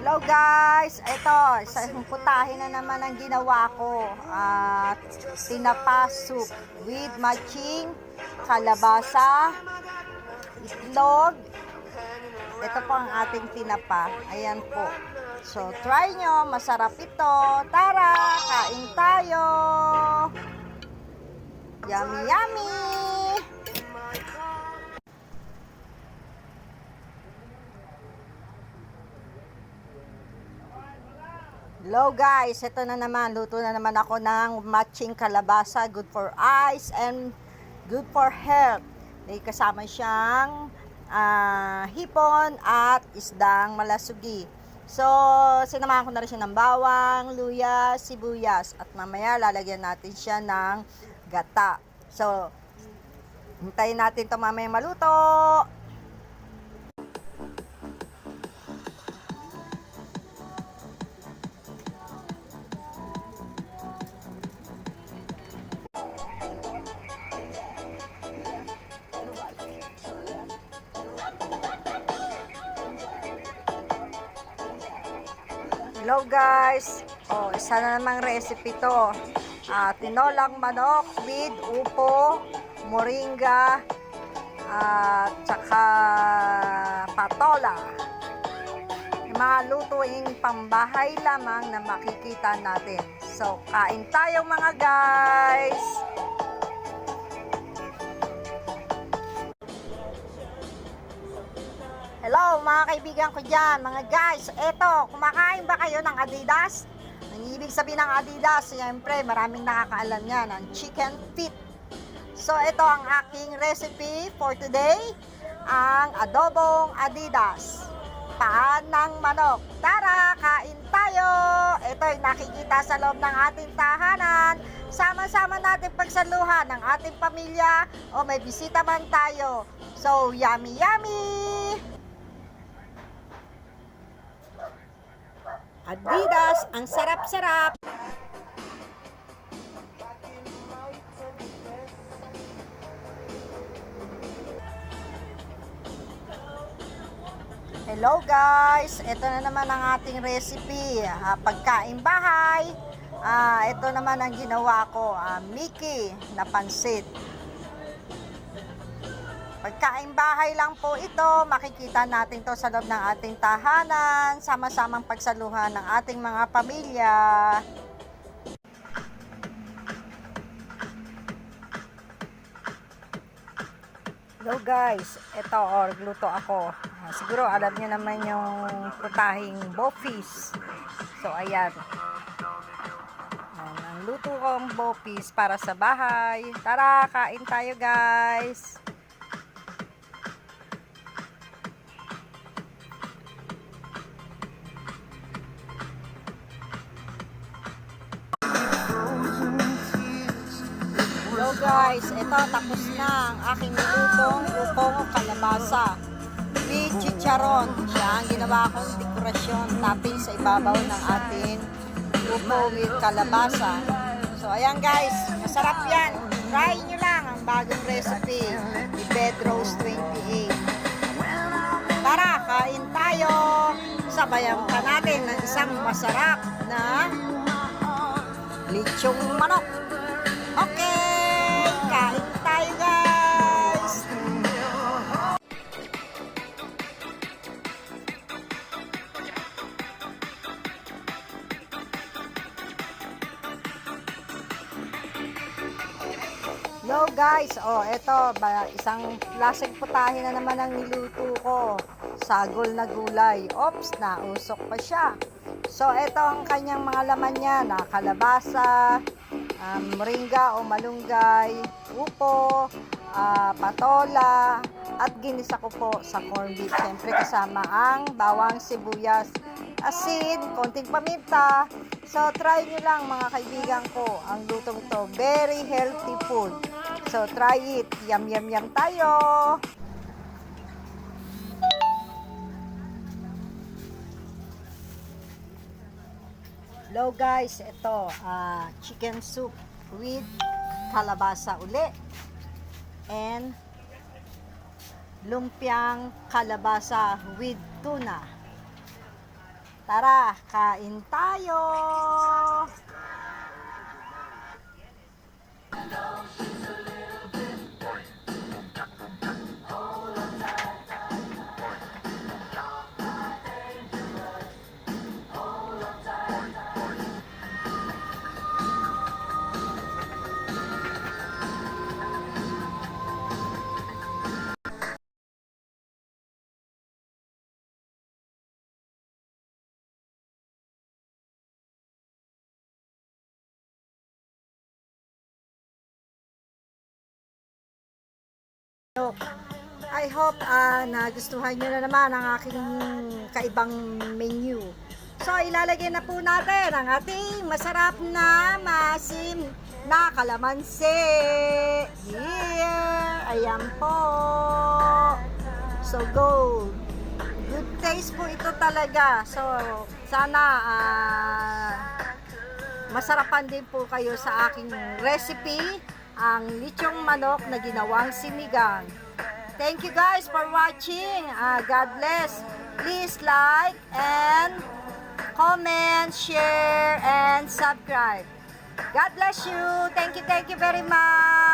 Hello guys! Ito, isang putahe na naman ang ginawa ko. At tinapa soup with matching kalabasa, itlog. Ito po ang ating tinapa. Ayan po. So, try nyo. Masarap ito. Tara! Kain tayo! Yummy, yummy! Hello guys, ito na naman, luto na naman ako ng matching kalabasa, good for eyes and good for health. May kasama siyang hipon at isdang malasugi. So, sinamahan ko na rin siya ng bawang, luya, sibuyas at mamaya lalagyan natin siya ng gata. So, hintayin natin ito mamaya maluto. Hello guys! Isa na namang recipe to. Tinolang manok with upo, moringa, at saka patola. Yung mga lutuing pambahay lamang na makikita natin. So, kain tayo mga guys! Hello mga kaibigan ko dyan, mga guys. Eto, kumakain ba kayo ng Adidas? Ang ibig sabihin ng Adidas, siyempre maraming nakakaalam yan, ang chicken feet. So ito ang aking recipe for today, ang adobong Adidas. Paan ng manok. Tara, kain tayo! Ito ay nakikita sa loob ng ating tahanan. Sama-sama natin pagsaluhan ng ating pamilya o may bisita man tayo. So, yummy yummy! Adidas, ang sarap-sarap. Hello guys, ito na naman ang ating recipe, pagkain bahay. Ito naman ang ginawa ko, Mickey na pansit. Pagkain bahay lang po ito, makikita natin to sa loob ng ating tahanan, sama-samang pagsaluhan ng ating mga pamilya. Hello guys, ito luto ako. Siguro alam niyo naman yung putahing bofis. So ayan. Ang luto kong bofis para sa bahay. Tara, kain tayo guys. Hello guys, ito tapos na ang aking lutong upong kalabasa with chicharon. Siya ang ginawa kong dekorasyon, topping sa ibabaw ng ating upo with kalabasa. So ayan guys, masarap yan. Try nyo lang ang bagong recipe ni Bed Rose 28. Tara, kain tayo. Sabayan pa natin ng isang masarap na lechong manok. Okay, kain tayo guys! Yo guys, eto, isang lasing putahe na naman ang niluto ko. Sagol na gulay. Oops, nausok pa siya. So, eto ang kanyang mga laman niya, na kalabasa, moringa o malunggay, upo, patola, at ginisa ko po sa corned beef. Siyempre kasama ang bawang, sibuyas, asin, konting paminta. So, try nyo lang mga kaibigan ko ang lutong to. Very healthy food. So, try it. Yum, yum, yum tayo! Hello guys, ito chicken soup with kalabasa uli and lumpiang kalabasa with tuna. Tara, kain tayo! I hope nagustuhan nyo na naman ang aking kaibang menu. So, ilalagay na po natin ang ating masarap na maasim na kalamansi. Here! Ayan po. So, go! Good taste po ito talaga. So, sana masarapan din po kayo sa aking recipe, ang lechong manok na ginawang sinigang. Thank you guys for watching. God bless. Please like and comment, share, and subscribe. God bless you. Thank you very much.